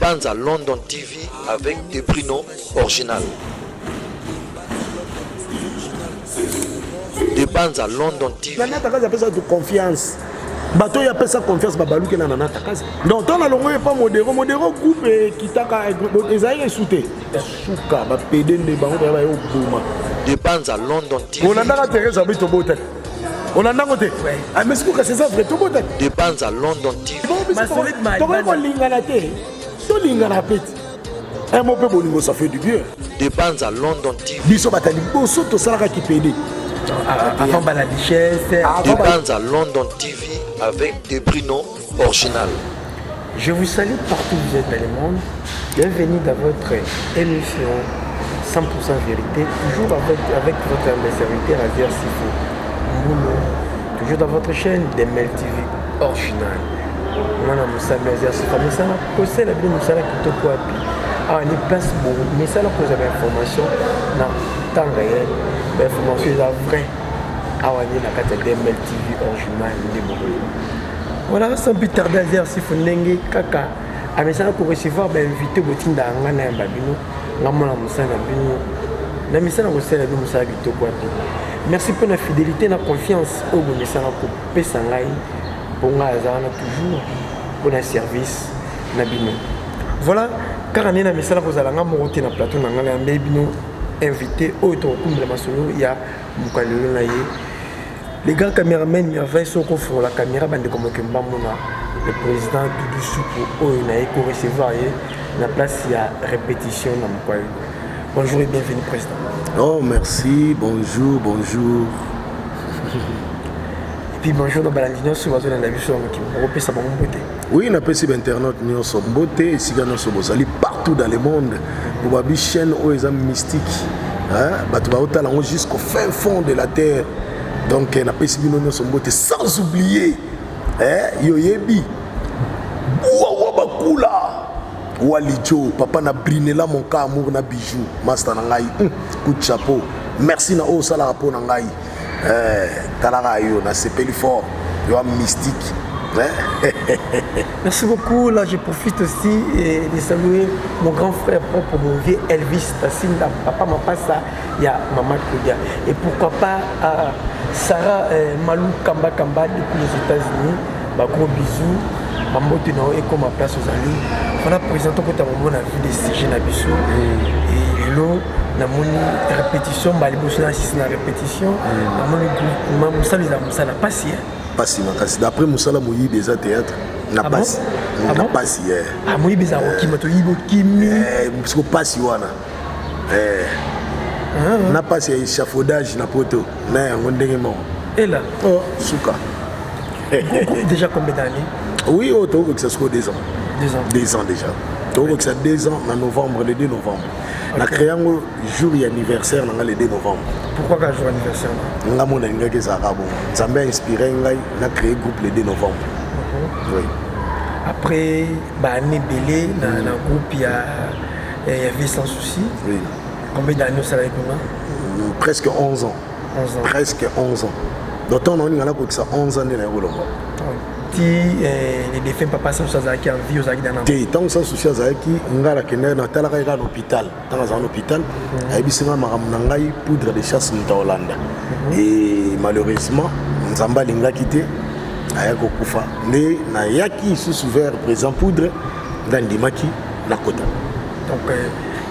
bandes à London TV avec des Bruno original. Des bandes à London TV. Nanata Kaza appelle ça de confiance. Bato y appelle ça confiance babaluke na Nanata Kaza. Donc ton alongo pas modéro groupe qui t'a Esaïe souté. Souka ba pédé de bango ba yo boma. Des bandes à London TV. On a dans Thérèse habite au botel. On a dans côté. Ah mais c'est quoi c'est ça vrai tout botel. Des bandes à London TV. Donc on lingana té. To lingana petit. Un mot peu bolingo ça fait du bien. Des bandes à London TV. Biso batali boso to salaka qui pédé. Avant la richesse. Des bandes à London TV avec des Bruno original. Je vous salue partout où vous êtes dans le monde. Bienvenue dans votre émission 100% vérité, toujours avec votre humble serviteur Azer Sifo Moulo, toujours dans votre chaîne Demel TV original. Moi, je suis Azer Sifo, mais ça m'a posé la vie, ça m'a quitté quoi. Ah, on est place beaucoup, mais ça m'a posé l'information dans le temps réel, l'information est vraie. Ah, on est dans la carte Demel TV original. Voilà, sans plus tarder, Azer Sifo Nenge Kaka. Ah, mais ça m'a recevoir invité au Botinda Angana et Babino. Merci pour la fidélité et la confiance au toujours pour le service. Voilà, car on est dans plateau invité au il y a les grands caméramans font la caméra le président Doudou Soukou pour recevoir la place, il y a répétition. Bonjour et bienvenue, président. Oh, merci, bonjour. Et puis bonjour dans Balandino, sur la zone de la vie, sur la beauté. Oui, on a passé l'internet, nous sommes beauté, ici, nous sommes partout dans le monde. Pour la chaîne, où ils sont mystiques. Jusqu'au fin fond de la terre. Donc, on a passé nous sommes beauté sans oublier. Yoyebi. Ouawabakula. Walijo, papa na brinela mon cas amour na bijou, master na ngai. Coup de chapeau. Merci na o sala rapport na ngai. Talaka yo na sepeli fort. Yo mystique. Merci beaucoup. Là, je profite aussi de saluer mon grand frère propre, mon vieux Elvis Tassinda. Papa m'a pas ça, il y a maman Claudia. Et pourquoi pas Sarah Malou Kamba depuis les États-Unis. Gros bisous. Maman et comme ma place aux amis. Voilà, présentant que tu as la vie des sujets na biso. Et là, na moni répétition, balibos na assisté na répétition. Na moni groupe, Moussa les a la passi. Passi makasi. D'après Moussa la Moui des théâtre, na passi. Na passi. Ah Moui des aroki mato yibo kimi. Parce que passi wana. Na passi échafaudage na poto. Na ngondenge mo. Et là, souka. Déjà combien d'années? Oui, autour que ça soit 2 ans. 2 ans. 2 ans déjà. Autour que ça 2 ans, en novembre, le 2 novembre. On a créé un jour anniversaire le 2 novembre. Pourquoi qu'un jour anniversaire? On a mon anniversaire qui est bon. Ça m'a inspiré, on a créé un groupe le 2 novembre. Oui. Après, année belé, dans le groupe, il y avait Sans Souci. Oui. Combien d'années ça va être? Presque 11 ans. 11 ans. Presque 11 ans. D'autant on a pour que ça 11 ans de l'Europe. Les défunts papa sans souci qui en vie aux agidana. Tant sans souci qui ngala kena na talaka ira l'hôpital. Dans un hôpital, aibisima maramnangai poudre de chasse en Hollande. Et malheureusement, Nzamba linga quitté ayako kufa. Mais na yaki sous ouvert présent poudre dans dimaki na kota. Donc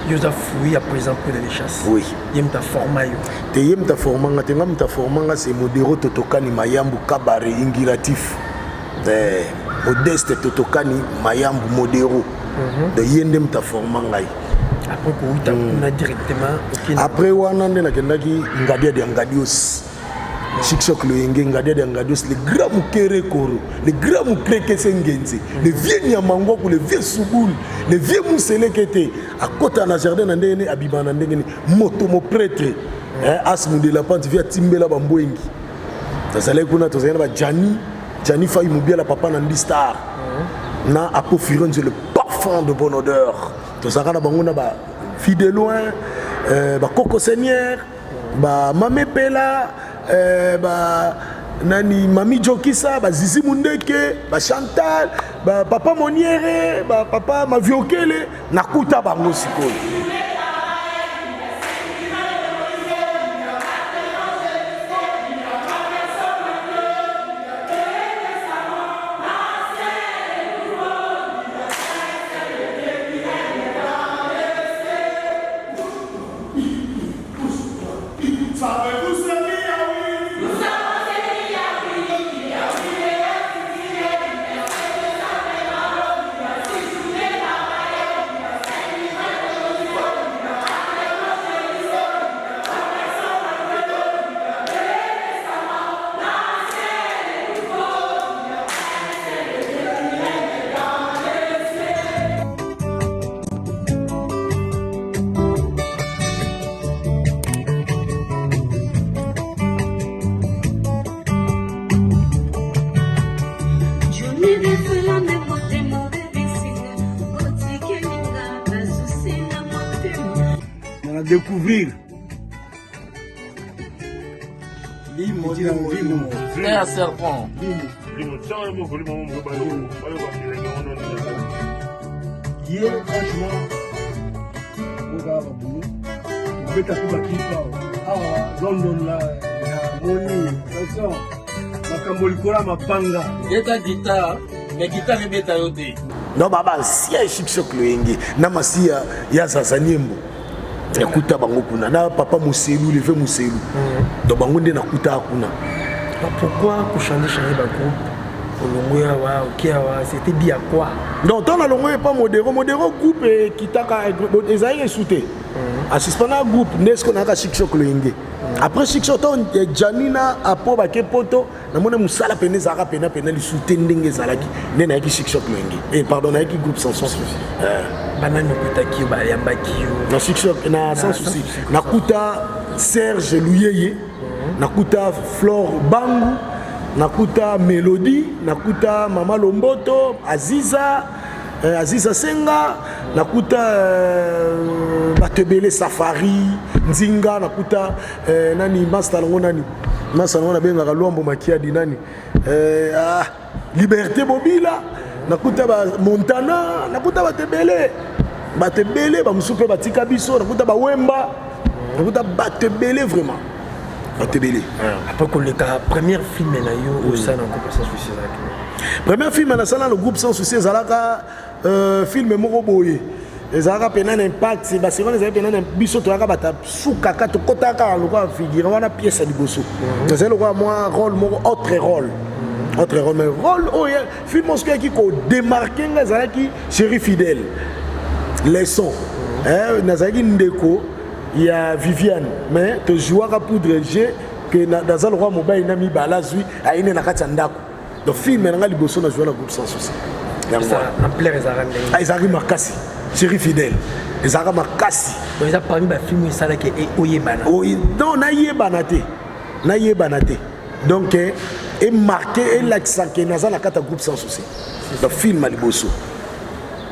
Yosa fouillé à présent poudre de chasse. Oui. Yem ta format yo. Te yem ta formanga tenga mta formanga c'est modéro totokani mayambu kabare ingiratif. Modeste totokani mayambu modéro de yendem ta formanga. Après que vous avez directement. Après wana nde nakendaki ngadia de ngadios. Chiksok le yenge ngadia de ngadios le grand mukere koro, le grand mukreke sengenzi, le vieux nyamango le vieux souboul, le vieux musele kete à côté na jardin ndene abibana ndenge moto mo prêtre. Asmu de la pente via timbela bamboengi. Tazale kuna tozana ba Jani Faye Moubiala papa Nandi Star. Na Apo Firenze le parfum de bonne odeur. Tozana bangona ba fille de loin, ba Coco Seigneur, ba Mamé Pela, ba nani Mami Jokisa, Zizi Mundeke, Chantal, Papa Moniere, Papa Maviokele, nakuta bango sikoyo. Découvrir un serpent. Non, baba, si a Chic-Choc Loyenge, namasi ya Sasaniembo. Nakuta bango kuna na papa Muselu levé Muselu donc bango nde nakuta kuna. Pourquoi changer ba groupe olongoya wa okiawa c'était dit à quoi? Non, tant la longoya pas modéro groupe kitaka ezaïe souté a suspendre groupe nesko na ka Chic-Choc Loyenge. Après Chic-Choc ton Janina apo ba ke poto na mona musala pene zaka pena li souté ndenge zalaki ne na ki Chic-Choc Loyenge et pardon na ki groupe sans souci. Banane kutaki ba yambaki na Chic-Choc na sans souci nakuta Serge Louyeye nakuta Flore Bangu nakuta Mélodie nakuta Mama Lomboto Aziza Senga nakuta Batebele Safari Nzinga nakuta nani master ngo nani master ngo na benga Lwambo Makiadi nani Liberté Bobila nakuta ba Montana nakuta Batebele ba musupe batika biso nakuta ba Wemba nakuta Batebele vraiment Batebele. Après que le premier film na yo au sein d'un groupe sans souci là. Premier film na sala le groupe sans souci zalaka film moko boye. Ezalaka pena un impact c'est parce qu'on ezalaka pena biso to yaka bata suka ka to kotaka lokwa figure wana pièce à liboso. C'est le moi rôle moko autre rôle. Autre rôle mais rôle oh film mosque qui ko démarquer ngazalaki Chéri Fidèle. Les sons nazaki ndeko il y a Viviane mais te jouer à poudre G que dans le roi mobile na mi balazui aine na kati ndako donc film na liboso na jouer na groupe sans souci ça en plein Ezari Makasi Chéri Fidèle Ezara Makasi donc ça parmi ba film ça là que oyebana non na yebanate donc est marqué et l'accent que na za kata groupe sans souci donc film à liboso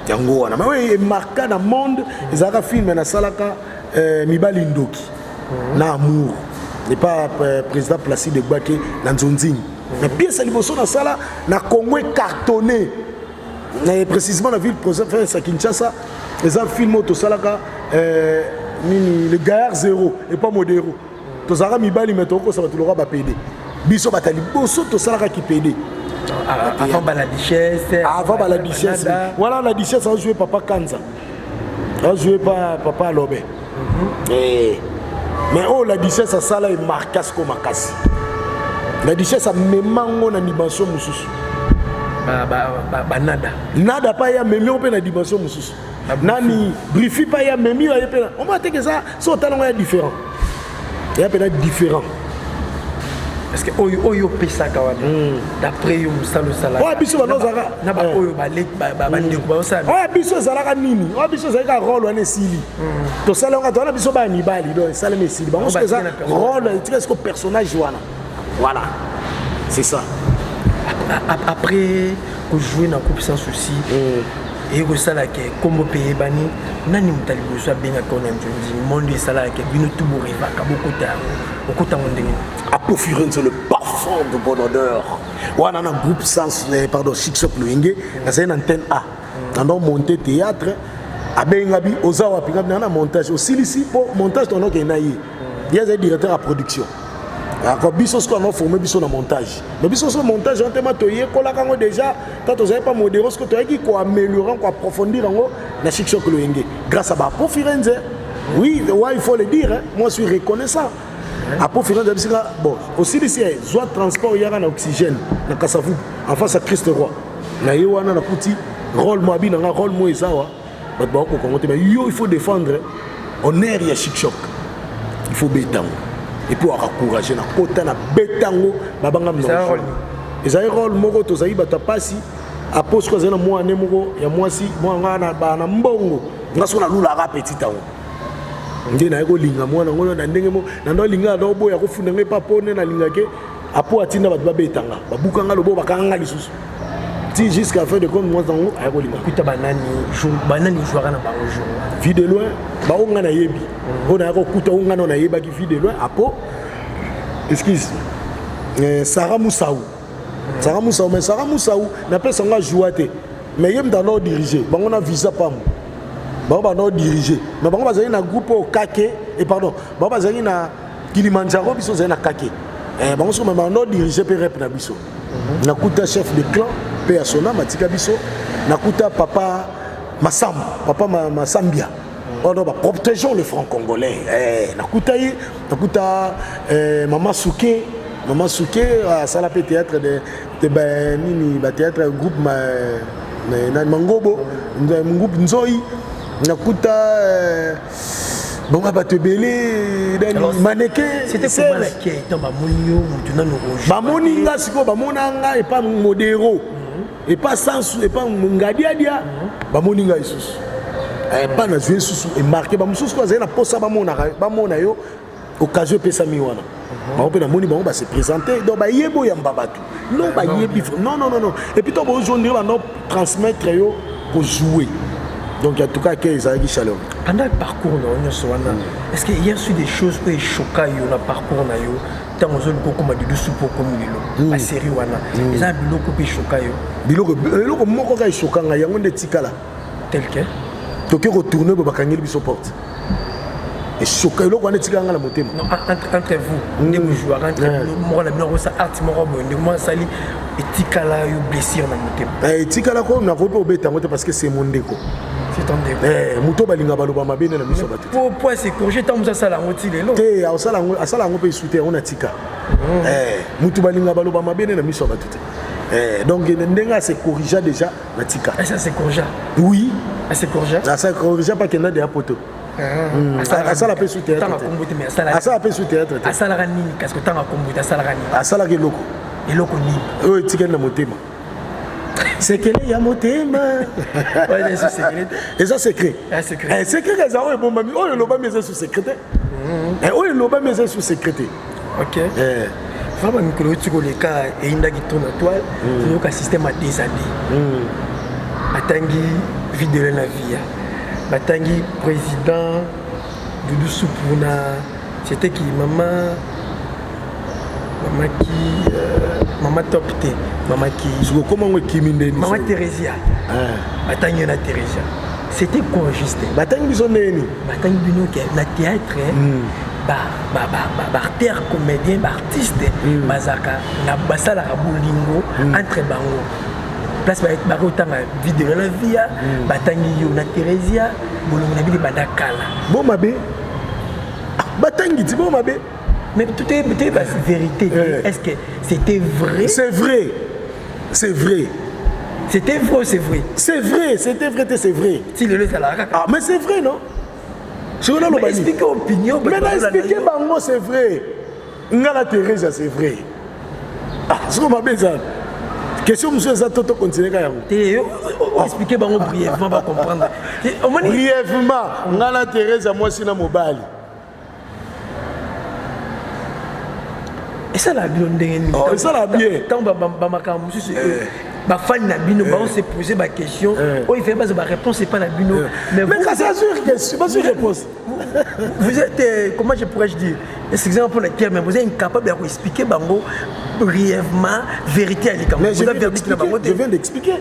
yango wana mais oui marqué dans monde Ezara film na salaka Mibali Ndoki na amour n'est pas président Placide Gbake na Nzonzing mais pièce à liboso na sala na Congo cartonné précisément la ville province à Kinshasa les a filmé au salaka le gaillard zéro et pas modéro to sara Mibali mais to ko ça va tout le ba PD biso batali boso to salaka qui PD avant la duchesse voilà la duchesse a joué papa Kanza a joué papa Lobe. Mais oh la duchesse ça là est marqué comme Makasi. La duchesse a même na dimension mususu. Nada pas ya même on peut na dimension mususu. Nani brifi pas ya même ya pe. On va dire que ça son talent est différent. Il y a peut-être différent. Parce que oyo pesa kawana d'après yo musalo sala ouais biso ba nozaka na ba oyo ba ndeko ba osala ouais biso zalaka nini ouais biso zalaka rôle wana esili to sala nga to na biso ba mibali donc sala mesili ba on se ça rôle est-ce que personnage wana voilà c'est ça après que jouer dans groupe sans souci et que ça là que combo payé bani nani mutali boso benga kona njonzi monde ça là que bino tout boriva ka beaucoup ta ndenge Apo Firenze, le parfum de bon odeur. On a un groupe sans, pardon, Chic Shop Loyenge, c'est une antenne A. On a monté théâtre, à Bengabi, Ozawa, puis on a un montage. Aussi ici, pour montage, on a il y a un directeur à production. Alors, biso ce qu'on a formé biso dans montage. Mais biso ce montage, on t'a toyé, qu'on déjà, quand on n'avait pas modéré, ce que tu as dit, qu'on améliorer, qu'on approfondir en haut, la Chic Shop Loyenge. Grâce à Apo Firenze. Oui, il faut le dire, hein. Moi je suis reconnaissant. Apo Firenze, bon, aussi ici, soit transport, il y a un oxygène, dans Kassavou, en face à Christ Roi. Là, il y a un petit rôle, moi, un rôle, moi, et ça, mais il faut défendre. On est à Chic Shop. Il faut bétango. Et pour encourager, on a bétango, et ça, rôle, moi, tu as dit, tu as passé, Apo, ce que j'ai moi, il y a moi, si, moi, on a un mbongo, on a un petit temps. Ndé na yako linga mwana ngona na ndenge mo na ndo linga ndo boya ko funda ngai papo ne na linga ke apo atinda bat babetanga babukanga lobo bakanga lisusu ti jusqu'à fin de compte moi zango ayako linga kuta banani jouera na bango jour vie de loin ba onga na yebi ona yako kuta onga na yeba ki vie de loin apo excuse Sarah Moussaou mais Sarah Moussaou na pesa nga jouate mais yem dans l'ordre dirigé bango na visa pam Baba non dirigé. Mais bon, on a un groupe au Kake et pardon. Baba on a Kilimanjaro, biso on a Kake. Bon, on a non dirigé per rep na biso. Na kuta chef de clan persona Matika biso. Na kuta papa Massam, papa Massambia. On doit protéger le franc congolais. Na kuta maman Souké, ça la théâtre de nini théâtre groupe na Mangobo, groupe Nzoi. Nakuta bon bato belé mannequin c'était comment la qui est dans monio mutuna no rouge bamoni nga siko bamona nga et pas modéro et pas sans et pas ngadia dia bamoni nga isusu pas na jouer susu et marqué bamususu ko zena posa bamona yo occasion pesa mi wana ba opena moni ba se présenter donc ba yebo ya mbabatu non ba yebi non et puis to bo joindre ba no transmettre yo pour jouer. Donc en tout cas, qu'il y a des chaleurs. Pendant le parcours, est-ce qu'il y a des choses qui sont choquantes dans le parcours? Tant que vous avez dit que la série, il y a des choses qui sont choquantes. Il y a des choses choquantes. Il y a des choses tel que tu peux retourner pour que tu porte. Et choquant, il y a des choses qui sont choquantes. Entre vous, les joueurs, entre vous, les art, et tikala yo blessure na motema tikala ko na ko obeta ngote parce que c'est mon déco c'est ton déco muto balinga baloba mabene na miso batu pour c'est corriger tant musa sala ngoti lelo te asala ngo pe souter on a tika muto balinga baloba mabene na miso batu donc ndenga c'est corriger déjà na tika ça c'est corriger oui c'est corriger ça corriger pas qu'il y a des poto asala pe souter asala pe souter asala nini parce que tant akombuta asala nini asala ke loko eloko nini oyo etikali na motema sekele ya motema eza secret secret eza oyo ebombami oyo elobami eza sous secret oyo elobami eza sous secret ok vraiment mikolo oyo tikoleka eyindaki tourne toile toyoka système a des années batangi videle na via batangi président Doudou Soupuna c'était qui Maman top T, maman qui. Comment on est Maman Thérésia. Batangi na Thérésia. C'était quoi juste? Batangi bisonné. Batangi bino qui na théâtre. Terre comédien, artiste. Bazaka na basala bolingo entre bango. Place ba otanga vidéo la via. Batangi yo na Thérésia. Bolongo na bili badakala. Bon mabe. Batangi ti bon mabe. Mais tout est vérité. Est-ce que c'était vrai? C'est vrai. C'est vrai. C'était vrai ou c'est vrai? C'est vrai, c'était vrai, c'est vrai. Si le ah, mais c'est vrai, non? Mais expliquez l'opinion. Mais expliquez, c'est vrai. Ngala Teresa, c'est vrai. Ah, ce qu'on m'a besoin. Question, monsieur Zatoto, continue. Expliquez brièvement, on va comprendre. Brièvement, Ngala Teresa, moi, c'est na mobile. Et ça l'a bien. Ça l'a bien. Tant que ba fan na bino ba on se poser ba question oh il fait pas ba réponse c'est pas la bino mais quand c'est sûr question pas sûr réponse vous êtes comment je pourrais dire c'est exemple pour la terme mais vous êtes incapable de expliquer bango brièvement vérité à l'écart mais je viens d'expliquer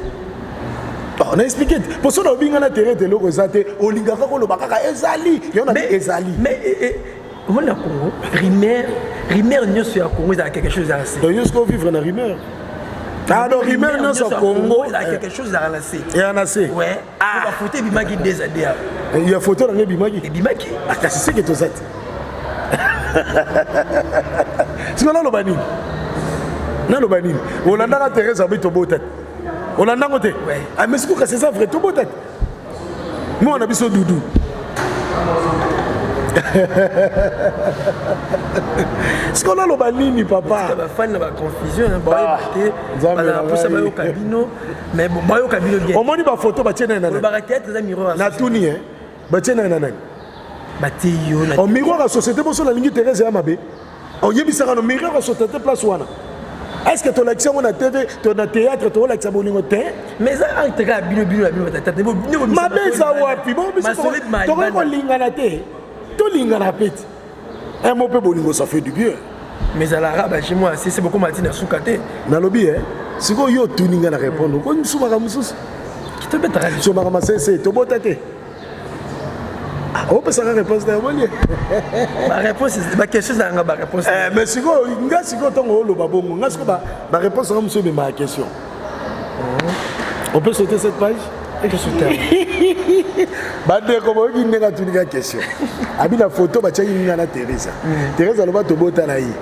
on a expliqué pour ça on a bien intérêt de l'orosate au lingaka ko lo bakaka ezali y en a ezali mais comment le Congo Rimer nous sur Congo il y a quelque chose à lancer donc nous qu'on vivre dans Rimer ah non Rimer nous sur Congo il y a quelque chose à lancer et à lancer ouais ah la photo bimaki des années il y a photo dans bimaki ah c'est ce que tu sais c'est qu'on a le bani na le bani on a dans Thérèse habite au botet on a dans côté ah mais c'est ça vrai tout botet moi on a biso doudou ce qu'on a le banini papa ça va faire une confusion pour ça au cabino mais bon au cabino bien on moni ba photo ba tiena na ba tête za miroir na tuni ba tiena na nani ba tiyo na on miroir à société boso la ligne Thérèse ya mabe on yebisaka no miroir à société place wana est-ce que ton action on a TV ton théâtre ton l'action bolingo te mais ça entre ka bino tata ma beza wapi bon biso to ko lingana te to lingana peti un mot peu bolingo ça fait du bien mais à l'arabe chez moi c'est beaucoup matina soukate na lobby si ko yo tuninga na répondre ko musumaka mususu qui te bête radio so mama c'est to botate on peut savoir réponse de moi ma réponse c'est question ça nga ba réponse mais si ko nga si ko tongo lo babongo nga si ko ba réponse nga monsieur mais ma question on peut sauter cette page et que sauter bande comme il n'y a pas de question abi la photo ba tcha yinga na Thérèse Thérèse aloba to bota na yi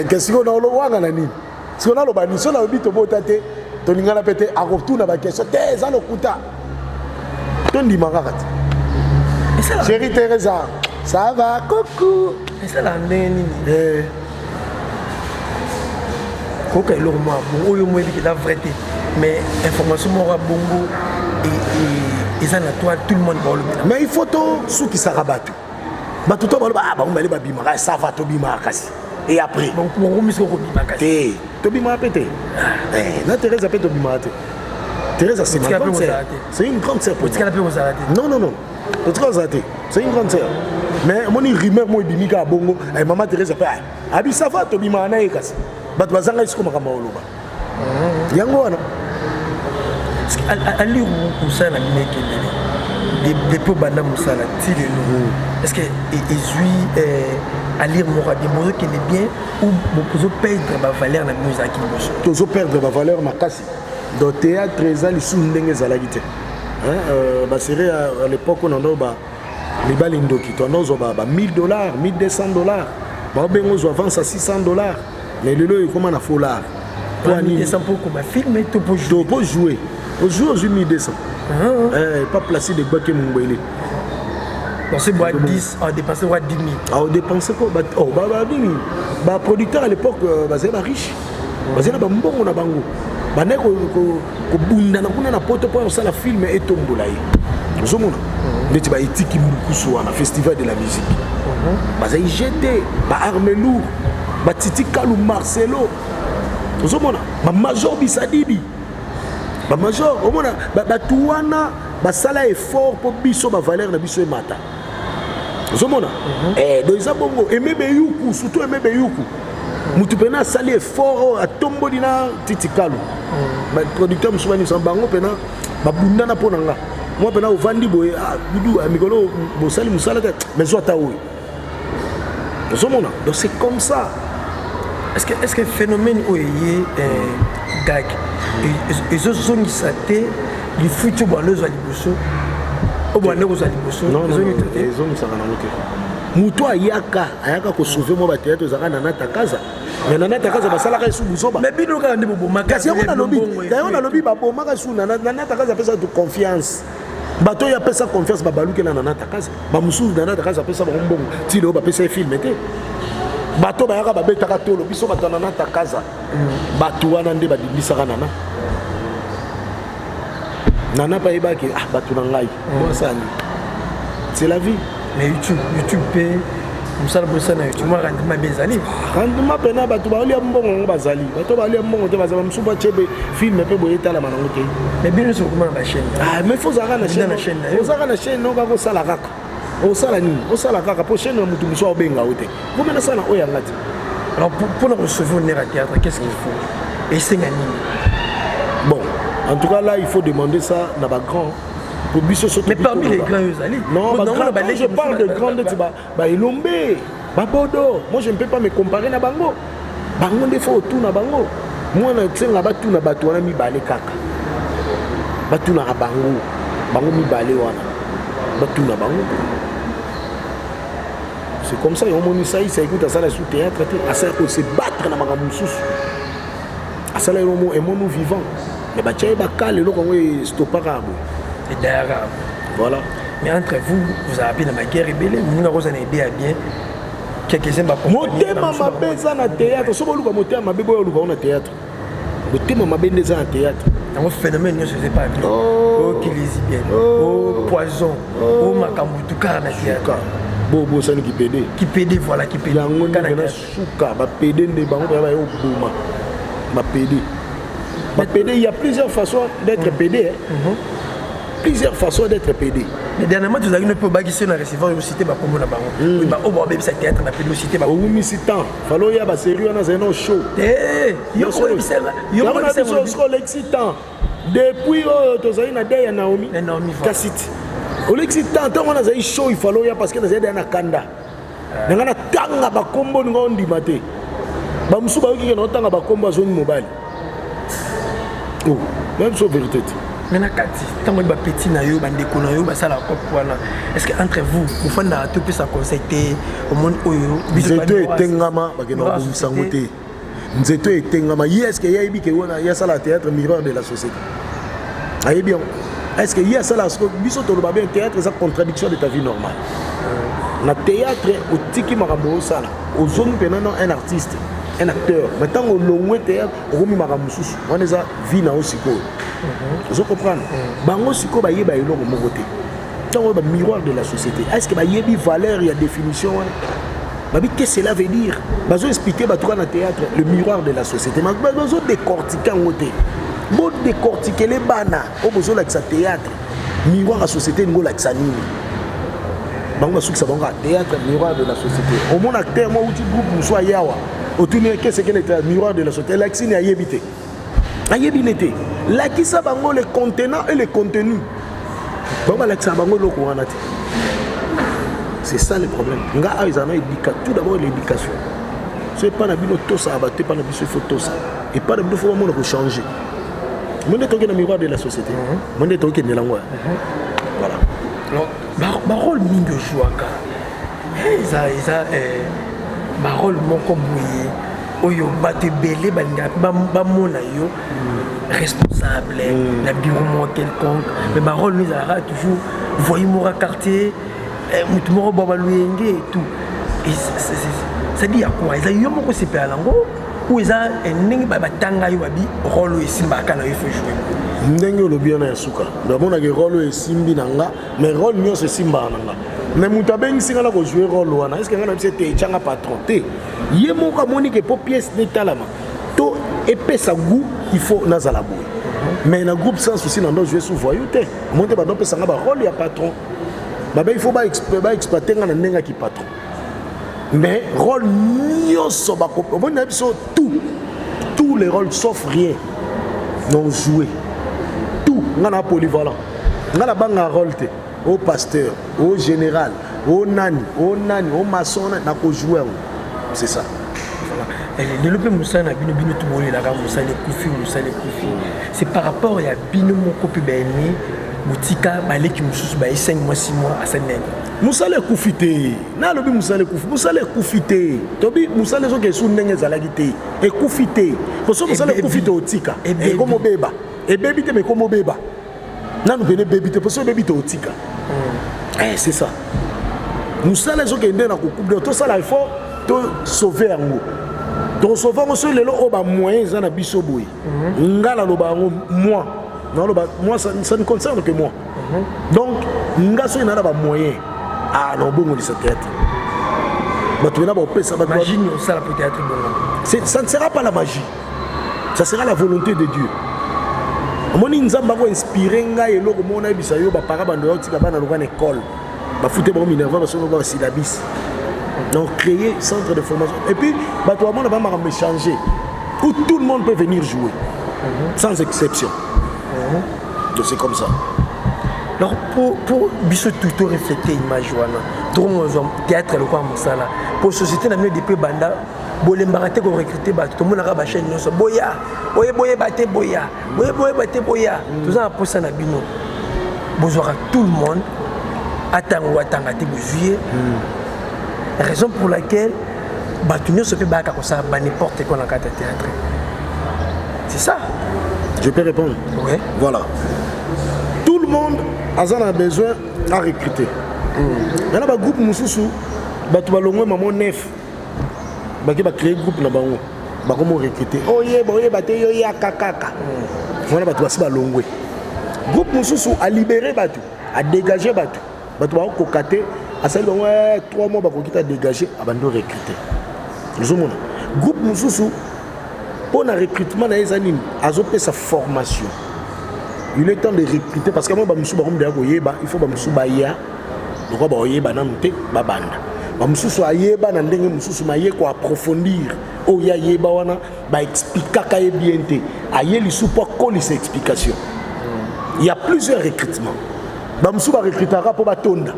question na lo wanga na nini si on a lo ba ni so na obi to bota te to linga na pete a retourna ba question te za lo kuta to ndi makakati chérie Thérèse ça va coucou et ça la nini koka elo mo bon oyo mo ebi la vérité mais information mo ra bongo et ça na toi tout le monde va le mais il faut tout sous qui sarabatu batu to ba ba on ba bimaka ça va to bimaka kasi et après bon mon misko ko bimaka te to bimaka pété na Thérèse appelle to bimaka Thérèse c'est une grande sœur non non non c'est une grande sœur mais mon rumeur mo bimika bongo et maman Thérèse appelle abi ça va to bimaka na kasi batu bazanga isiko makamba oloba yango wana ali musala meke depuis banda musala tile nous est-ce que ezui à lire mora des mots qui est bien ou beaucoup perdre ma valeur na musique qui nous tous perdre ma valeur makasi dans théâtre ezali sous ndenge zalaki te ba série à l'époque on ndo ba les balindoki to ndo ba $1000 $1200 ba bengo zo avance à $600 mais le lot comment na foulard pour ni pour comme filmer tout pour jouer au jour aux 1200 pas placé de baquet mon boilé dans ces boîtes 10 on dépensé 10 000 on dépensé quoi oh bah 10 000 bah producteur à l'époque basé ba riche basé na ba mbongo na bango ba ne ko bunda na kuna na poto pour ça la film et tombola yi ozomona ndeti ba etiki mbukusu na festival de la musique basé jeté ba armé lourd ba Titi Kalou Marcelo ozomona ba major Bisadibi ba major omona ba tuwana ba sala effort pour biso ba valeur na biso e mata ozomona do isa bongo emebe yuku surtout emebe yuku mutu pena sala effort a tomboli na Titi Kalou ba producteur musubani sambango pena ba bundana pona nga moi pena ovandi boye dudu amigolo bo sali musala mais zo ta oyi ozomona donc c'est comme ça. Est-ce que phénomène où il y a gag et ce sont les futurs balles à l'ibousso au balles aux alibosso non ils ont ça na moto muto ayaka ko sauver moi ba théâtre za kana na takaza mais na takaza ba sala ka su busoba mais bino ka ndebo bomaka kasi on a lobby ba bomaka su na takaza pesa de confiance bato ya pesa confiance ba baluke na takaza ba musu na takaza pesa ba mbongo ti lo ba pesa film te bato bayaka babetaka tolo biso bato na takaza bato wana nde badimbisaka nana pa yebaki bato na ngai moi ça c'est la vie mais YouTube pe mosala bosana yo tuma rendement bezali rendement pena bato baolia mbongo bazali bato baolia mbongo te bazala mosusu bachebe film mpe boye etalama nango te mais bino nyonso okoma na bachaîne mais faut ozalaka na chaîne ozalaka na chaîne okaka osala kaka osala nini osala kaka po chaîne na motu mosu aobenga o te komena sala oyo yanga te. Alors pour recevoir un air à théâtre, qu'est-ce qu'il faut? Et c'est gagné. Bon, en tout cas là, il faut demander ça dans les grands. Mais parmi les grands, ils allaient. Non, je parle de grands, Ilombe, Babodo. Moi, je ne peux pas me comparer à Bango. Bango, des fois, tout na Bango. Moi, je suis là-bas, tout na Bato, on a mis balé kaka. Bato na Bango. Bango mi balé wana. Bato na Bango. C'est comme ça, ça écoute à ça, sous théâtre, à ça, il faut se battre dans ma moussous. À ça, il y a un monde vivant. Mais il y a un cal, il y a un stoppard. Et d'ailleurs, voilà. Mais entre vous, vous avez dans ma guerre rebelle, vous avez aidé à bien. Quelques-uns vont comprendre. Motema mabeza na théâtre, so boluka motema mabebo yo luka na théâtre. Motema mabendeza na théâtre. Un phénomène ne se faisait pas bien. Oh, qui les bien. Oh, poison. Oh, makambutu car na théâtre. Bobo ça qui pédé. Qui pédé voilà qui pédé. Yango na souka ba pédé de bango ba yo boma. Ba pédé. Ba pédé, il y a plusieurs façons d'être pédé. Plusieurs façons d'être pédé. Mais dernièrement tu as une peu baguissé na recevoir yo cité ba kombo na bango. Oui ba obo ba ça théâtre na pédé cité ba. O mi citant. Falo ya ba sérieux na zeno show. Yo ko bisela. Yo ko bisela so l'excitant. Depuis tozali na day ya Naomi. Naomi va. Kasiti. L'excitant tant on a zai show il falo ya parce que na zai na kanda. Nga na tanga ba kombo ngo ndima te. Ba musu ba yoki na tanga ba kombo zone mobile. Oh, même so vérité. Maintenant, quand vous êtes petit, vous est-ce qu'entre vous, vous faites un peu ça conseiller au monde où vous êtes Tengama, Nzeto et Tengama, est-ce qu'il y a un théâtre miroir de la société? Est-ce qu'il y a un théâtre, c'est une contradiction de ta vie normale? Le théâtre, au tiki marambo sala, aux zones pénantes, un artiste, un acteur. Maintenant, au long théâtre, au mi maramoussous, on est à vie na aussi quoi. Vous comprenez? Bango siko ba yeba ilo ko mogote. Tant ba miroir de la société. Est-ce que ba yebi valeur il y a définition? Ba bi qu'est-ce que cela veut dire? Ba zo expliquer ba toi dans théâtre le miroir de la société. Ba zo décortiquer ngote. Bo décortiquer les bana au besoin de sa théâtre. Miroir de la société ngo la xanini. Bango sou que ça bango théâtre miroir de la société. Au mon acteur moi ou tu groupe muso yawa. Au tourner qu'est-ce que le miroir de la société? L'axine a yebité. Ayébilité. Là qui ça bango le contenant et le contenu. C'est ça le problème. Tout d'abord l'éducation. Ce n'est pas la bino tout ça, c'est pas la bino faut tout ça. Et pas la bino faut vraiment le changer. Moi je suis dans le miroir de la société. Moi je suis dans le langue. Voilà. Alors, ma rôle mingo jouaka. Ils ma rôle mon comme oyo bato belé balinga bamona yo responsable na bureau quelconque mais ma rôle nous a toujours voyez mon quartier mutu moko baba luyenge et tout et ça dit à quoi ils a yo moko c'est pas lango ou ils a ndenge ba tanga yo babi rôle esimba kana il faut jouer ndenge lo bien na suka ndamona ke rôle esimbi nanga mais rôle nyo se simba nanga mais mutabeng singa la ko jouer rôle wana est-ce que ngana bise changa patron te yemo ka monique pour pièce netalama to epesa goût il faut nazala boy mais na groupe sans souci dans jouer sous voyou te monter ba do pesa nga ba rôle ya patron ba il faut ba exploiter nga ndenga ki patron mais rôle nyoso ba ko bon na biso tous les rôles sauf rien non joué tout ngana polyvalent ngana banga rôle te au pasteur, au général, au nani, au maçon, na ko jouer. C'est ça. Développer Moussa na bino tout le monde là Moussa les koufi. C'est par rapport à bino mon copie béni Moutika balé qui moussous ba 5 mois 6 mois à Sénégal. Moussa les koufité. Na lobi Moussa les koufité. Moussa les koufité. Tobi Moussa les oke sou ndenge zalagité. Et koufité. Parce que Moussa les koufité otika. Et comme beba. Et bébé te mais comme beba. Na nous venons bébé te parce que bébé te otika. C'est ça. Nous sommes les gens qui sont dans tout ça, il faut sauver un mot. Donc, sauver un seul, les moyens, ça n'a pas de boy. Moi, ça ne concerne que moi. Donc, nous avons des moyens. Ah non, bon, on dit ça tête. Magie, ça, peut-être bon. Ça ne sera pas la magie. Ça sera la volonté de Dieu. Moni nzamba ko inspirer ngai eloko mona ebisa yo ba para bando yo tika bana lokana école. Ba fouté ba minerva ba sono ba syllabus. Donc créer centre de formation et puis ba toi mona ba me changer où tout le monde peut venir jouer. Sans exception. Donc c'est comme ça. Alors pour biso tout refléter image wana. Tout le théâtre le quoi mosala. Pour société na mieux depuis banda bolembaka te ko recruter bato to mona ka ba chaîne nyonso boya boye baté boya tout ça pour ça na bino bozwaka tout le monde atanga te bozuye raison pour laquelle bato nyonso pe baka ko ça ba n'importe quoi na ka théâtre c'est ça. Je peux répondre. Oui. Voilà. Tout le monde a besoin à recruter. Il y a un groupe mususu bato balongwe maman neuf. Baki ba créer groupe na bango ba komo recruter oye baté yo ya kakaka voilà bato basi balongwe groupe mususu a libérer bato a dégager bato ba kokate a sali bango 3 mois ba kokita dégager abando recruter nzomona groupe mususu pour na recrutement na ezanini azope sa formation il est temps de recruter parce que moi ba musu ba komda ko yeba il faut ba musu ba ya donc ba yeba na mte ba banda bamususu ayeba na ndenge mususu maye ko approfondir o ya yeba wana ba expliquer ka bien te aye lisu pour coller ces explications. Il y a plusieurs recrutements. Bamusu ba recrutera pour batonda.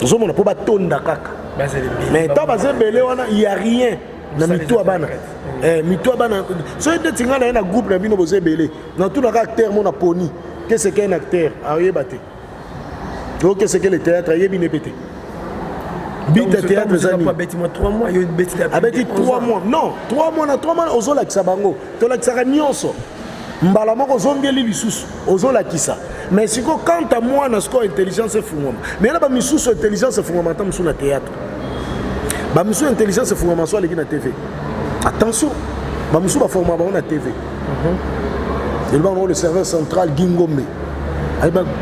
Nous sommes pour batonda kaka. Mais tant bazé belé wana il y a rien na mito bana. Mito bana. So de tinga na un groupe na bino bozé belé. Dans tout le acteur mon poni. Qu'est-ce qu'un acteur? Ayeba te. Donc qu'est-ce que le théâtre ayebi ne pété. Bite théâtre zani. Pas bêtiment 3 mois, il y a bêti d'après. Avec 3 mois. Non, 3 mois ozo la kisabango. To la kisaka nyonso. Mbala moko zongeli lisusu. Ozo la kisa. Mais siko quand à moi na score intelligence fungoma. Mais na ba misusu intelligence fungoma tam sur na théâtre. Ba misusu intelligence fungoma so leki na TV. Attention. Ba misusu ba forma ba na TV. Il va le serveur central Gingombe.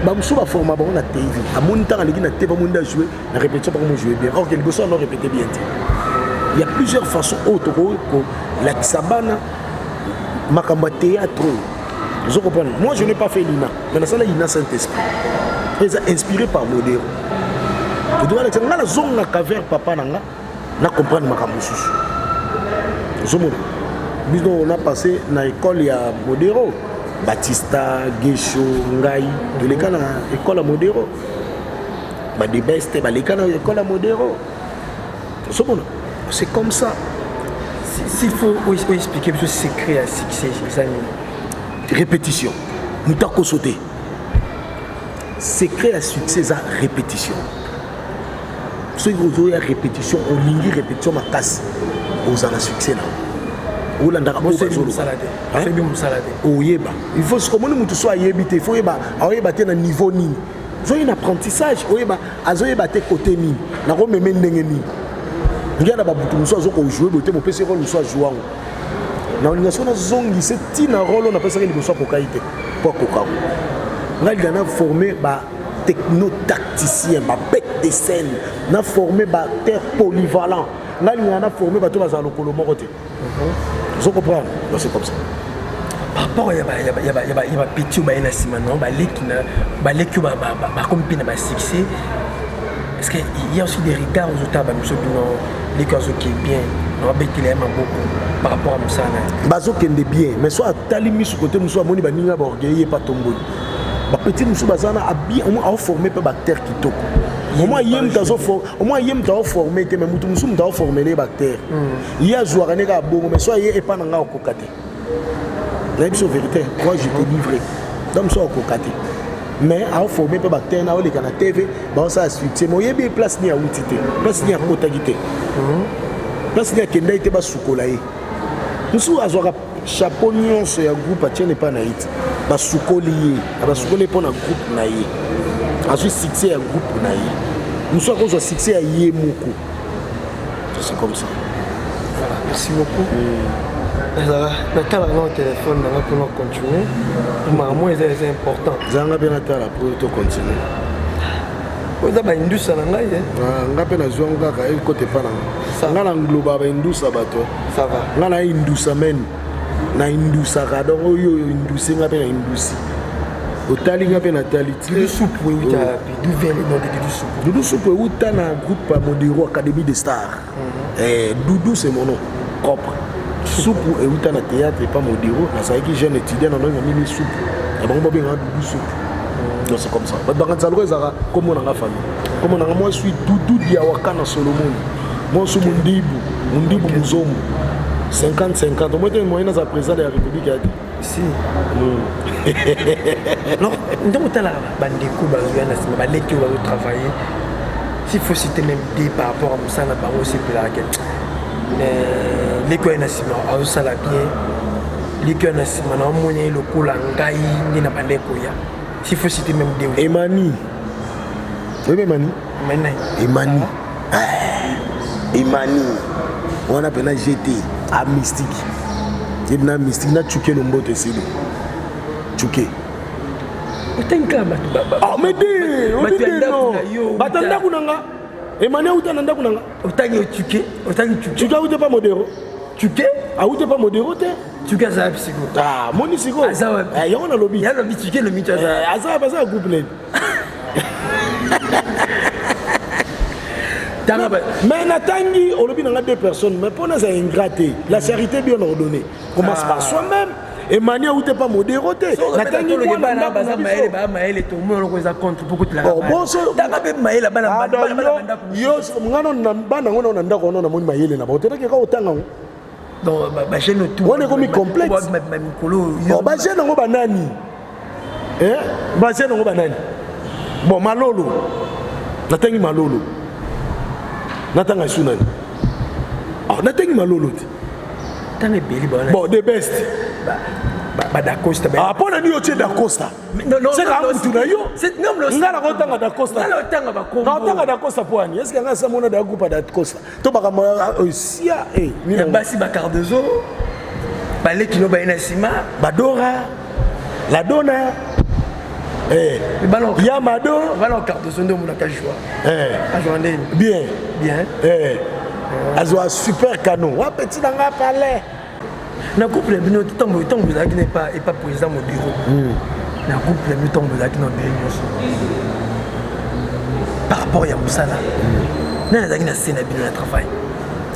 Bamsou va former la TV. À mon temps, les gens ne jouer, la répétition pas comment jouer bien. Or, les besoins n'ont répété bien. Il y a plusieurs façons autres que la Kisabana, Makamba théâtre. Vous comprenez? Moi, je n'ai pas fait l'INA. Mais dans ça, l'INA Saint-Esprit. Ils sont inspirés par Modéro. Vous devez aller dans la zone de la caverne, papa, na comprendre Makamboussous. Vous comprenez? On a passé dans l'école, il y a Modéro. Batista, Gesho, Ngai, de l'école à l'école à Modéro. Des bestes, l'école à l'école à Modéro. C'est comme ça. S'il faut expliquer le secret à succès, répétition. Nous t'avons sauté. Secret à succès, c'est répétition. Si vous avez répétition, on ligne répétition, ma casse. Vous avez succès là. Il faut que nous soyons yébité, il faut que un niveau ni. Il faut un apprentissage, il faut que côté ni. Na ko meme ndenge ni. Ngia na babutu muso zo ko jouer boté mo pese rôle muso jouer. Na organisation na zongi c'est tina rôle na pese liboso ko kaité pour koka. Ngali na former ba techno tacticien, ba bête de scène, na former ba acteur polyvalent. Ngali na former ba to ba za lokolo moko te. Vous comprenez? C'est comme ça. Par rapport à petit ou succès, est-ce qu'il y a aussi des regards aux autres les cas qui est bien, par rapport à ça? Bazo qui est bien, mais soit talimi sur côté nous soit moni baninga ba orgueil pas tomber. Ba petit nous bazana a bien on a formé pas bactère qui toko. Au moins yem ta formé que même mutu musu ta formé les bactères. Il y a joueur ne ka bongo mais soit yé pas nga okokate. La vérité, moi je t'ai livré. Donc soit okokate. Mais a formé pas bactère na ole kana TV, ba ça succès. Moi yé place ni a outité, place ni a kotagité. Place ni a kenda ite ba sukolaye. Musu azwaka chapeau nyonso ya groupe a tienne pas na it. Ba sukoliye, ba sukole pour na groupe na ye. Ensuite, succès à groupe naïe. Nous sommes comme ça, succès à Yemoko. C'est comme ça. Voilà, merci beaucoup. Nathalie, téléphone, pour continuer. Pour moi, c'est important. Zanga bien Nathalie pour continuer. oza ba indusa na ngai nga mpe nazwa kaka ekote pa nanga nga na ngloba baindusa bato ça va nga na indusa mene na indusaka donc oyo indusi nga mpe na indusi otali nga mpe natali Dudu Soupe euta d'où vient le nom de Dudu Soupe? Dudu Soupe euta na groupe Modero Académie des Stars. Doudou c'est mon nom propre. Soupe euta na théâtre et pas Modero. Na ça qui jeune étudiant na ngi mini soupe. Et bon ba benga Dudu Soupe. Donc c'est comme ça. Ba banga tsalo ezaka comme on a famille. Comme on a moi je suis Doudou Diawaka na Solomon. Moi je suis Mundibu Muzomu. 50-50. Moi, je suis le président de la République. Si. Non, donc tu as la bandeko, tu vas travailler. S'il faut citer même des par rapport à Moussa, c'est plus la raquette. L'école nationale, à ça la bien. L'école nationale, on a le coup l'angaï, ni na bandeko ya. S'il faut citer même des. Emani. Oui, Emani. Emani. Emani. On appelle GT. À mystique. Il y a mystique, il y a Tchouké le mot de Silo. Tchouké. Ah, mais dis, on dit non. Batanda Kunanga. Emmanuel Outananda Kunanga. Autant Tchouké, autant Tchouké. Tchouké, où t'es pas modéré? Tchouké? Ah, où t'es pas modéré? Tchouké, ça a psycho. Ah, mon psycho. Ah, il y a un lobby. Il y a un lobby Tchouké, le mythe. Ah, ça va, ça va, groupe l'aide. Mais Natangi, on a deux personnes, mais pour nous, c'est ingraté. La charité bien ordonnée. Commence par soi-même. Et Mania, où tu n'es pas modéré. Natangi, on Natanga Sunani. Ah, Natangi Maloloti. Tangi Beli bon, the best. Da Costa. Ah, pour la nuit, tu es da Costa. Non, c'est quand tu n'as eu. C'est non, le. Nga la Costa da Costa. Nga la Tanga ba Congo. Non, Tanga da Costa pour Annie. Est-ce qu'il y a un samona da groupe da Costa? To baka aussi eh. Ni basi ba Cardozo. Ba le kilo ba inasima. Badora. La Dona. Eh, Yamado, voilà carte de son nom la joie. Bien. Bien. Azoa super canon. Wa petit dans la palais. Na couple bino tant vous là qui n'est pas président mon bureau. Na couple bino tant vous là qui n'a bien par rapport à Moussala. Na na na scène bino na travail.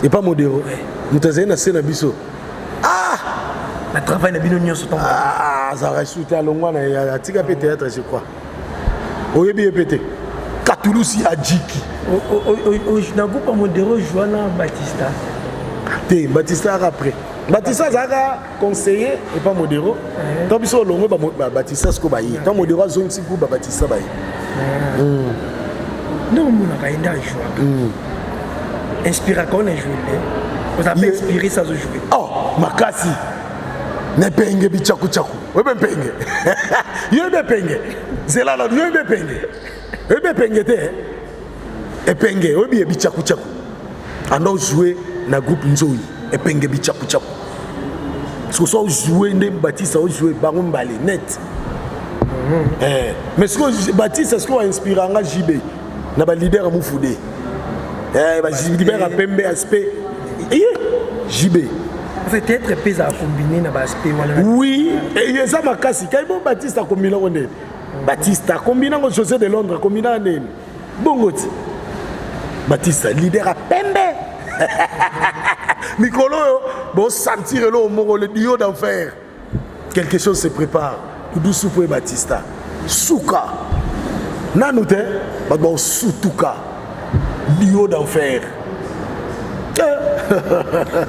Et pas modéro. Nous t'as na scène biso. Ah! Na travail na bino nyonso tant. Ah, ça va sauter à Longwa na tika pe théâtre je crois. Oyebi epete. Katulusi Adjiki. Na groupe modéro Joana Batista. Té Batista après. Batista zaka conseiller et pas modéro. Tant biso longo ba Batista sko bayi. Tant modéro zone si groupe Batista bayi. Non mon na kainda jouer. Inspira qu'on a joué. Vous avez inspiré ça de jouer. Oh, makasi. Ne penge bichaku chaku. Webe penge. Yebe penge. Zela la yebe penge. Webe penge te. E penge obi bichaku chaku. Ando jouer na groupe Nzoyi. E penge bichaku chaku. So so jouer ndem Baptiste o jouer bango mbale net. Mais ce que Baptiste est-ce qu'on a inspiré anga JB na ba leader Moufoudé. Ba leader Pembe aspect. JB. Peut-être pèse à combiner na aspect wala. Oui, et ça m'a cassé. Quand bon Baptiste a combiné on est. Baptiste a combiné avec José de Londres combiné en Bongoti. Baptiste leader à Pembe. Mikolo bon sentir le duo d'enfer. Quelque chose se prépare. Doudou Soupe Batista. Souka. Nanoute bon Soutuka. Duo d'enfer.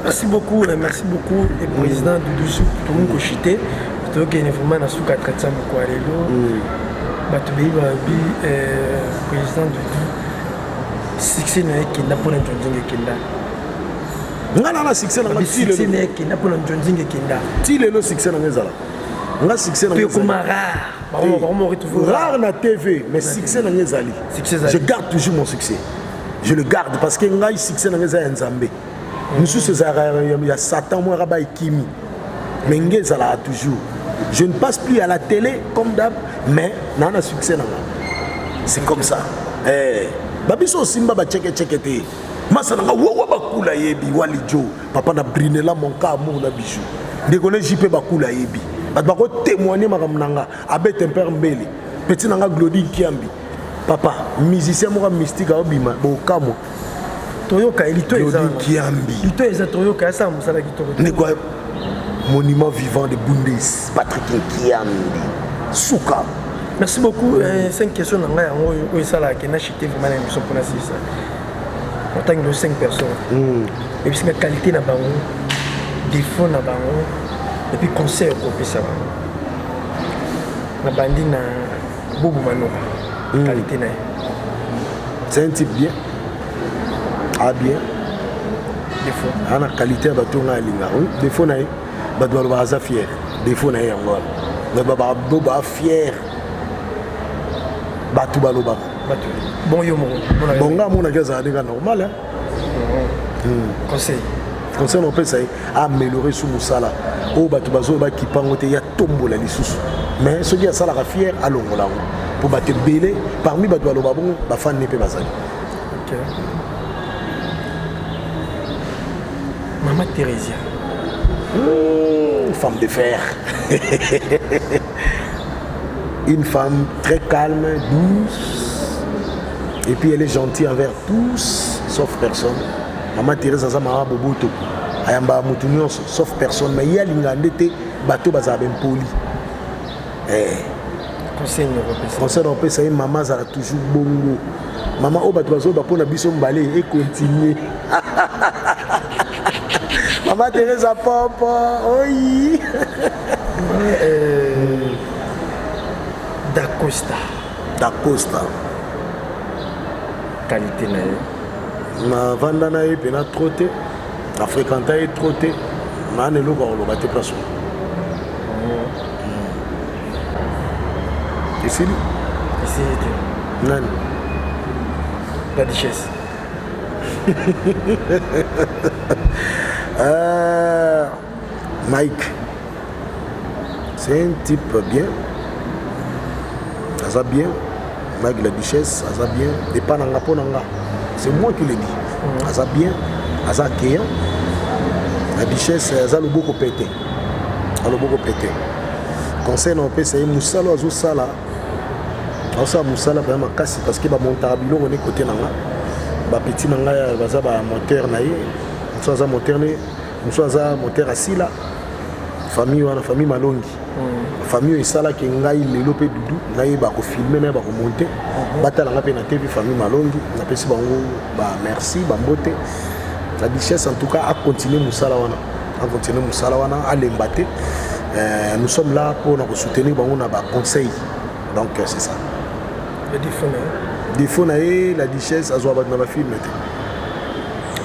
Merci beaucoup, le président Doudou Soupe pour nous cochiter. Donc il y a vraiment un souka traitement beaucoup à l'élo. Batubei Babi, président Doudou. Succès n'est qu'il n'a pas un John Kenda. Non, non, succès n'a pas succès n'est qu'il n'a pas un John Kenda. Si le succès n'a pas on a succès dans les rare na TV mais succès dans les ali. Je garde toujours mon succès. Je le garde parce que ngai succès dans les Nzambe. Nous sommes il y a Satan moi rabai kimi. Mais ngai ça là toujours. Je ne passe plus à la télé comme d'hab mais nana succès dans. C'est comme ça. babiso simba ba cheke te masana nga wawa bakula yebi walijo papa na brinela mon ka amour na bijou ndekone jipe bakula yebi bat bako témoigner makamnanga abet tempère mbele petit nanga Glody Kiambi papa musicien moko mystique obima bokamo toyoka elito Glody Kiambi lito eza toyoka asa musala kitoko ndeko monument vivant de Bundes Patrick Kiambi Souka. Merci beaucoup. 5 questions dans la salle qui n'a acheté vraiment une émission pour la 6. Autant que 5 personnes. Et puis c'est la qualité na bango, défaut na bango, et puis conseil au copie ça. La bandine na Bobo Mano. Qualité na. C'est un type bien. Ah bien. Défaut. Ana qualité ba tonga linga. Défaut na ba doit ba za fier. Défaut na yango. Ba fier. Batu baloba. Bon yo mo. Bonga mo na gaza ndeka normal hein. Conseil. Conseil on peut ça améliorer sous musala. O batu bazo ba kipango te ya tombola lisusu. Mais ce qui a ça la fier à longola pour battre belé parmi batu baloba bon ba fan ne peut bazali. OK. Maman Thérésia. Femme de fer. Une femme très calme, douce, et puis elle est gentille envers tous, sauf personne. Maman Thérèse Azama Boboto, Ayamba Moutounion, sauf personne, mais il y a l'ingandete, bateau bazabem poli. Conseil européen. Conseil européen, c'est maman Zara toujours bongo. Maman Oba Toazo, Bapo Nabiso Mbale, et continue. Maman Thérèse Papa, oui. D'Acosta. Qualité na na vanda na ye pena troté na fréquenta ye troté na ne lo ba lo te place ici nani la duchesse. Mike c'est un type bien. Aza bien, Mike la duchesse, Aza bien, et pas nanga po nanga. C'est moi qui le dis. Aza bien, Aza accueillant. La duchesse, Aza le beaucoup pété. Le beaucoup pété. Conseil non peut c'est Moussalo Azo Sala. Asa Moussala vraiment casse parce que ba montabilo on est côté nanga. Ba petit nanga baza ba moteur na ye. Moussa moteur ne, Moussa moteur asila. Famille wana famille malongi. Famille esala ki ngai lelo pe dudu ngai ba ko filmer na ba ko monter batala nga pe na TV famille malongi na pesi bango ba merci ba mbote la duchesse en tout cas a continuer musala wana a lembaté nous sommes là pour nous soutenir bango na ba conseil donc c'est ça le défaut na la duchesse azwa ba na ba film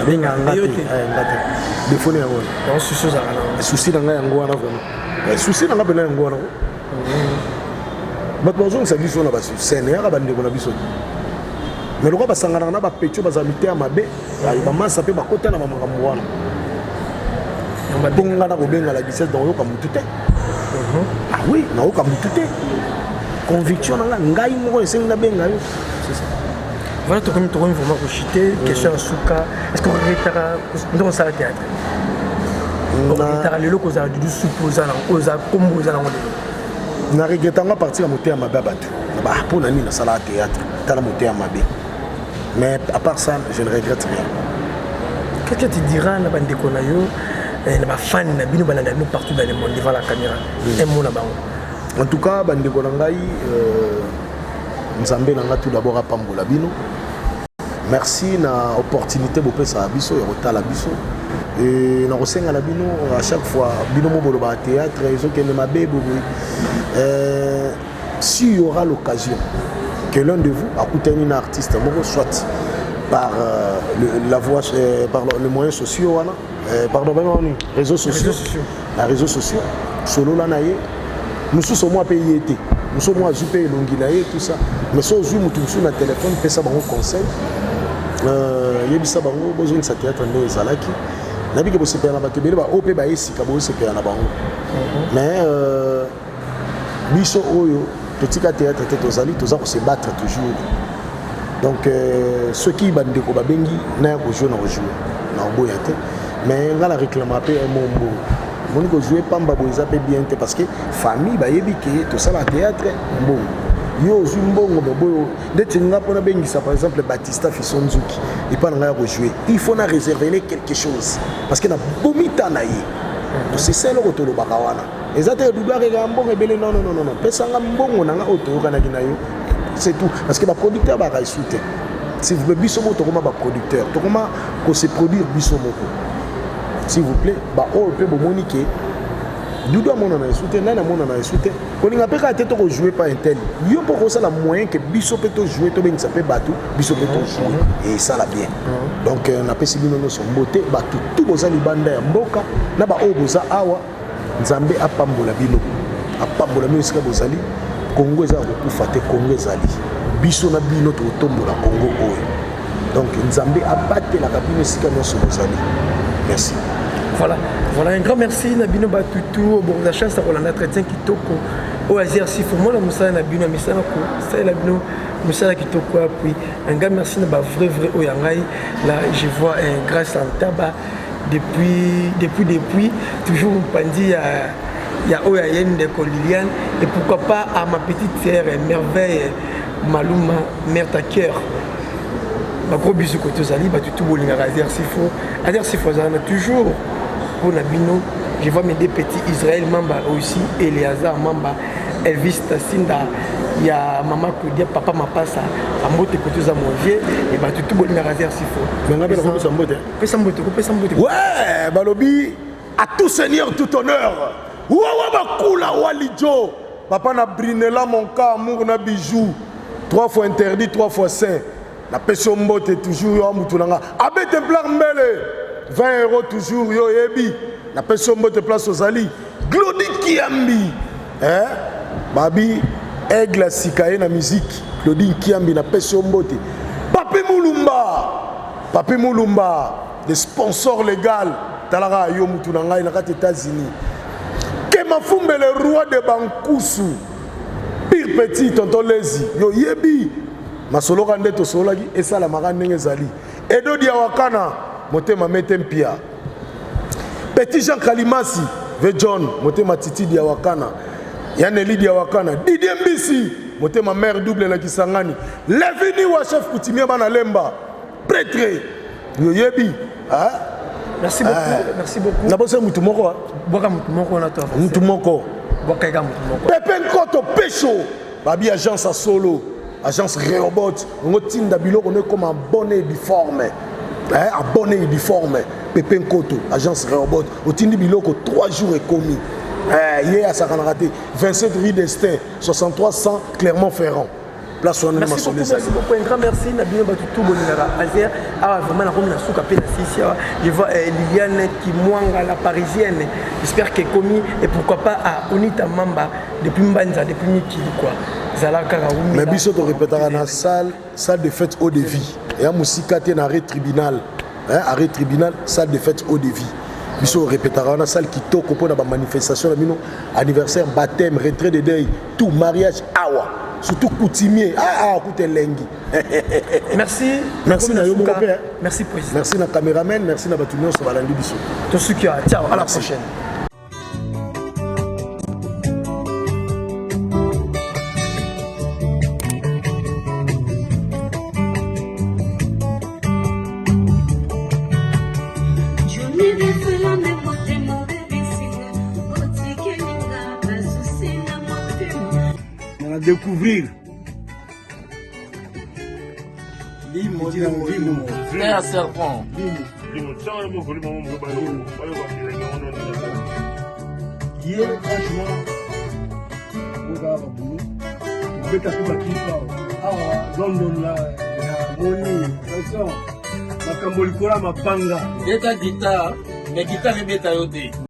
abenga ngate défaut na yango non souci na nga yango wana vraiment souci na nga bela yango wana bato bazongisa biso na bascène yaka bandeko na biso mais lokwa basanganaka na bapetio baza mite ya mabe bamasa mpe bakota na bamakambo wana bonga na kobenga la duchesse donc oyoka mutu te ah oui nayoka mutu te conviction na nga ngai moko esengi nabenga yo c'est ça. Voilà, tu as vraiment chuté, question à Souka. Est-ce que vous avez un salaire théâtre? Vous avez le loco, vous avez du supposé, vous avez comme vous avez na regretanga partir à monter à ma babatu. Bah pour nani na salaire théâtre, t'as la monter à ma bé. Mais à part ça, je ne regrette rien. Qu'est-ce que tu diras na bande konayo, na fan na bino balanda nous partout dans le monde devant la caméra. Un mot là-bas. En tout cas, bande konangai Nzambe nanga tout d'abord à Pambola bino. Merci na opportunité pour pesa biso et rotala biso. Et na rosenga la bino à chaque fois bino mo bolo ba théâtre ils ont qu'elle m'a bébé. S'il y aura l'occasion que l'un de vous écoute un artiste soit par la voix par les moyens sociaux pardon réseaux sociaux les réseaux sociaux solo la naie nous sommes moi payé été nous sommes moi zupe longilaye tout ça mais so zu mutu sur na téléphone pesa bango conseil yebisa bango besoin de théâtre ndo ezalaki nabi ke bosepela na bato bele ba op ba esika bosepela na bango mais biso oyo totika théâtre tozali toza ko se battre toujours Donc ceux qui bandeko babengi na jouer na oboya te mais nga la réclame pe mombo moni ko jouer pamba boza pe bien te parce que famille ba yebi ke to ça la théâtre mbongo yo zu mbongo bobo ndeti nga pona bengi ça par exemple Batista Fisonzuki et pas nga ko jouer il faut na réserver quelque chose parce que na bomita na yi to c'est ça le rotolo bakawana ezate douba ke mbongo ebele non pesa nga mbongo na nga oto kana kinayo. C'est tout. Parce que les producteurs vont réussir. Si vous voulez, bisomo, tu as producteur. Tu as se produire bisomo. S'il vous plaît, on peut vous moniquer. D'où doit mon analyse soutenir, nana mon analyse soutenir. Quand on a pas été joué par un tel, il y a pour ça la moyen que bisomo peut jouer, tu ça peut battre, bisomo peut jouer. Et ça la bien. Donc on a pas si bien son beauté, battu tout boza libanda ya mboka, na ba o boza awa, nzambe apambola bino. Apambola bino sika bozali. Congo est à te Congo ezali biso na bino to tombola Congo oyo donc Nzambe a battu la cabine sika nyonso bozali. Merci. Voilà un grand merci na bino batutu bon la chance pour l'entretien kitoko au exercice pour moi la musala na bino misala ko ça la bino musala kitoko puis un grand merci na ba vrai au yangai là je vois un grand santaba depuis toujours pandi il y a Oyayen de Liliane et pourquoi pas à ma petite sœur merveille Maluma mère ta cœur ma gros bisous côté Zali bah tout bolinga Azer Sifo toujours pour Nabino je vois mes deux petits Israël Mamba aussi Eleazar Mamba Elvis Tassinda il y a maman qui dit papa m'a pas ça à moto côté za manger et bah tout bolinga Azer Sifo mais on appelle ça mbote ouais balobi à tout seigneur tout honneur. Ouah bakula walijo papa na brinela mon cas amour na bijou 3 fois interdit 3 fois saint na peso mbote toujours yo mutu nanga abete plan mbele 20 € toujours yo yebi na peso mbote place ozali Glody Kiambi babi aigle sikaye na musique Glody Kiambi na peso mbote Papi Mulumba des sponsors légal talaka yo mutu nanga na kati États-Unis Mafumbe le roi de Bankusu pire petit tonton Lezi yo yebi masolo kande to solaki esala makandenge zali Edo Diawakana motema metempia Petit Jean Kalimasi ve John motema Titi Diawakana Yaneli Diawakana Didier Mbisi motema mère double na Kisangani Levini wa chef coutumier bana lemba prêtre yo yebi Merci beaucoup. Nabose mutu moko. Boka mutu moko na to. Mutu moko. Boka mutu moko. Pepe Nkoto Pecho. Babi agence à solo, agence Reobot. On tinda biloko ne comme abonné difforme. Abonné difforme. Pepe Nkoto, agence Reobot. On tindi biloko 3 jours et commis. Hier à Sakanarate, 27 rue d'Estin, 6300 Clermont-Ferrand. Place où on merci beaucoup, un grand merci. Nabino Batutu Bonigara Azer. Ah, vraiment, la Rome n'a souka peine ici. Je vois Liliane Kimwanga, la parisienne. J'espère qu'elle est commis. Et pourquoi pas à Onita Mamba, depuis Mbanza, depuis Miki, quoi. Zalaka Raoumi. Mais biso te répétera dans la salle de fête haut de vie. Et à Moussika, tu es arrêt tribunal. Arrêt tribunal, salle de fête haut de vie. Biso répétera dans la salle qui toque pour la manifestation, anniversaire, baptême, retrait de deuil, tout, mariage, awa. Surtout coutumier. Écoutez Lengi. Merci. Merci na yomo père. Merci président. Merci na caméraman, merci na batunion sur balandi biso. Tout ce qui a. Ciao, à la prochaine. Découvrir Frère serpent. London là, Moni, makambo likola mapanga. Beta guitare, mais guitare beta yote.